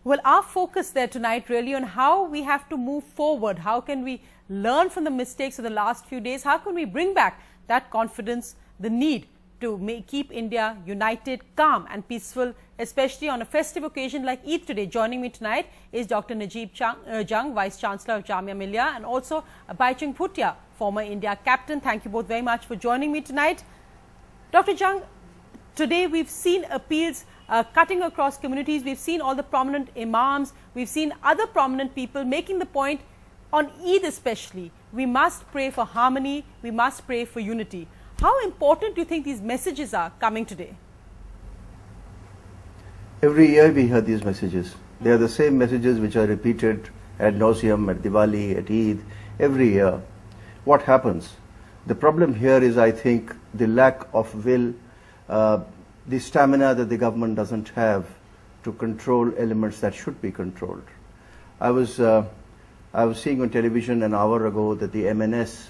Well, our focus there tonight really on how we have to move forward. How can we learn from the mistakes of the last few days? How can we bring back that confidence, the need to keep India united, calm and peaceful, especially on a festive occasion like Eid today. Joining me tonight is Dr. Najib Jung, Vice Chancellor of Jamia Millia, and also Baichung Bhutia, former India captain. Thank you both very much for joining me tonight. Dr. Jung, today we've seen appeals cutting across communities. We've seen all the prominent imams. We've seen other prominent people making the point on Eid especially. We must pray for harmony. We must pray for unity. How important do you think these messages are coming today? Every year we hear these messages. They are the same messages which are repeated ad nauseum, at Diwali, at Eid, every year. What happens? The problem here is, I think, the lack of will, the stamina that the government doesn't have to control elements that should be controlled. I was seeing on television an hour ago that the MNS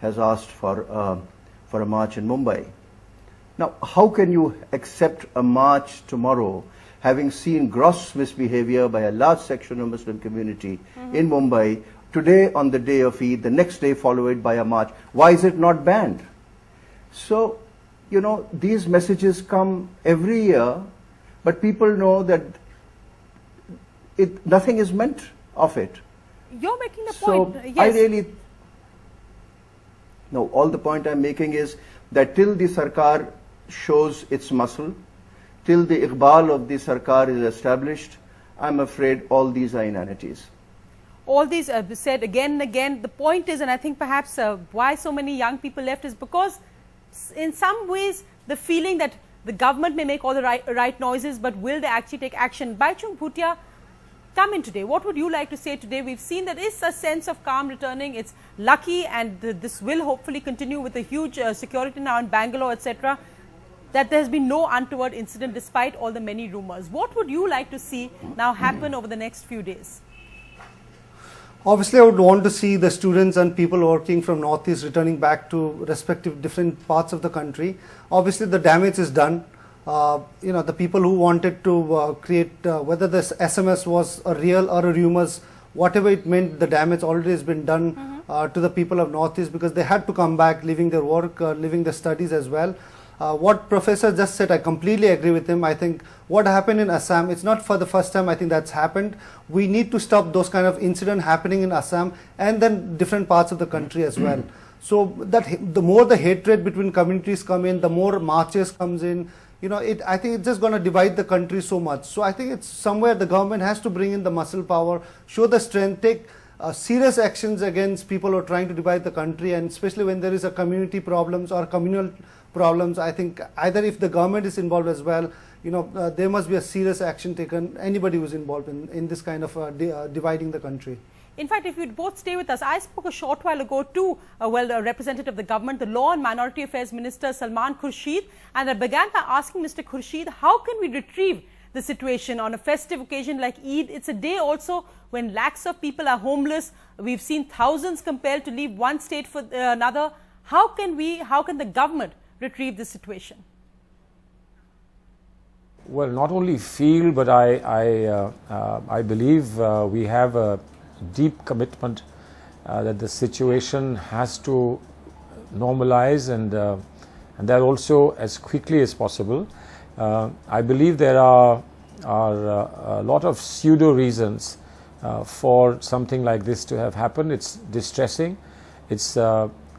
has asked for a march in Mumbai. Now, how can you accept a march tomorrow, having seen gross misbehavior by a large section of Muslim community in Mumbai, today on the day of Eid, the next day followed by a march? Why is it not banned? So, you know, these messages come every year, but people know that nothing is meant of it. You're making the point. Yes. I really... No, all the point I'm making is that till the Sarkar shows its muscle, till the Iqbal of the Sarkar is established, I'm afraid all these are inanities. All these are said again and again. The point is, and I think perhaps why so many young people left is because in some ways the feeling that the government may make all the right noises, but will they actually take action? Baichung Bhutia, come in today. What would you like to say today? We've seen that is a sense of calm returning. It's lucky, and this will hopefully continue with a huge security now in Bangalore, etc., that there has been no untoward incident despite all the many rumours. What would you like to see now happen over the next few days? Obviously, I would want to see the students and people working from Northeast returning back to respective different parts of the country. Obviously, the damage is done. You know, the people who wanted to create, whether this SMS was a real or a rumours, whatever it meant, the damage already has been done to the people of Northeast, because they had to come back, leaving their work, leaving their studies as well. What Professor just said, I completely agree with him. I think what happened in Assam, it's not for the first time I think that's happened. We need to stop those kind of incidents happening in Assam and then different parts of the country as well. So that the more the hatred between communities come in, the more marches comes in, you know, I think it's just going to divide the country so much. So I think it's somewhere the government has to bring in the muscle power, show the strength, take serious actions against people who are trying to divide the country, and especially when there is a community problems or communal problems. I think either if the government is involved as well, you know, there must be a serious action taken, anybody who is involved in this kind of dividing the country. In fact, if you'd both stay with us, I spoke a short while ago to a representative of the government, the Law and Minority Affairs Minister Salman Khurshid, and I began by asking Mr. Khurshid, how can we retrieve the situation on a festive occasion like Eid? It's a day also when lakhs of people are homeless. We've seen thousands compelled to leave one state for another. How can the government retrieve this situation? Well, not only feel, but I believe we have a deep commitment that the situation has to normalize, and that also as quickly as possible. I believe there are a lot of pseudo reasons for something like this to have happened. It's distressing. It's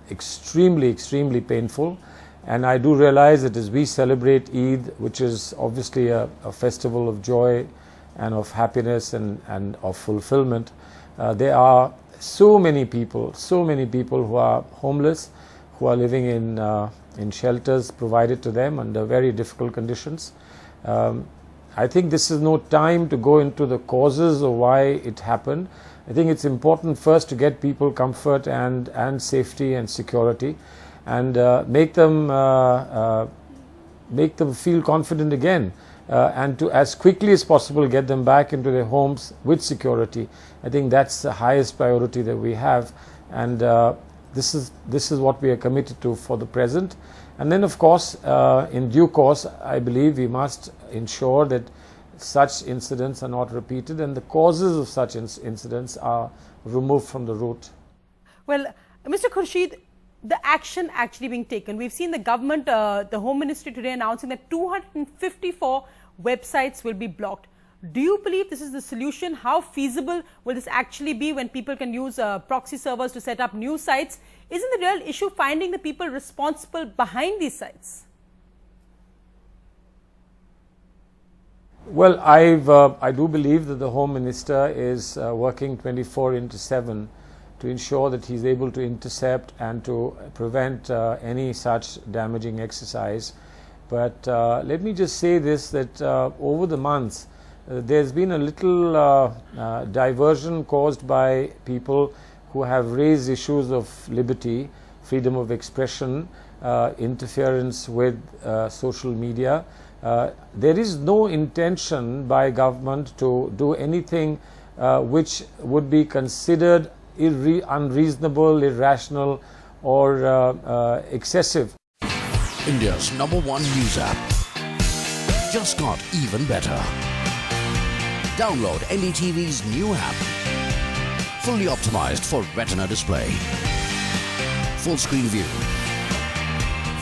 extremely painful. And I do realize that as we celebrate Eid, which is obviously a festival of joy and of happiness and of fulfillment, there are so many people who are homeless, who are living in shelters provided to them under very difficult conditions. I think this is no time to go into the causes of why it happened. I think it's important first to get people comfort and safety and security, and make them feel confident again, and to as quickly as possible get them back into their homes with security. I think that's the highest priority that we have, and this is what we are committed to for the present. And then, of course, in due course, I believe we must ensure that such incidents are not repeated and the causes of such incidents are removed from the root. Well, Mr. Khurshid, the action actually being taken. We've seen the government, the Home Ministry today announcing that 254 websites will be blocked. Do you believe this is the solution? How feasible will this actually be when people can use proxy servers to set up new sites? Isn't the real issue finding the people responsible behind these sites? Well, I do believe that the Home Minister is working 24/7 to ensure that he's able to intercept and to prevent any such damaging exercise. But let me just say this, that over the months, there's been a little diversion caused by people who have raised issues of liberty, freedom of expression, interference with social media. There is no intention by government to do anything which would be considered unreasonable, irrational or excessive. India's #1 news app just got even better. Download NDTV's new app. Fully optimized for retina display. Full screen view.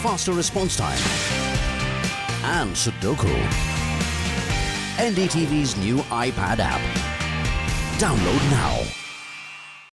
Faster response time. And Sudoku. NDTV's new iPad app. Download now.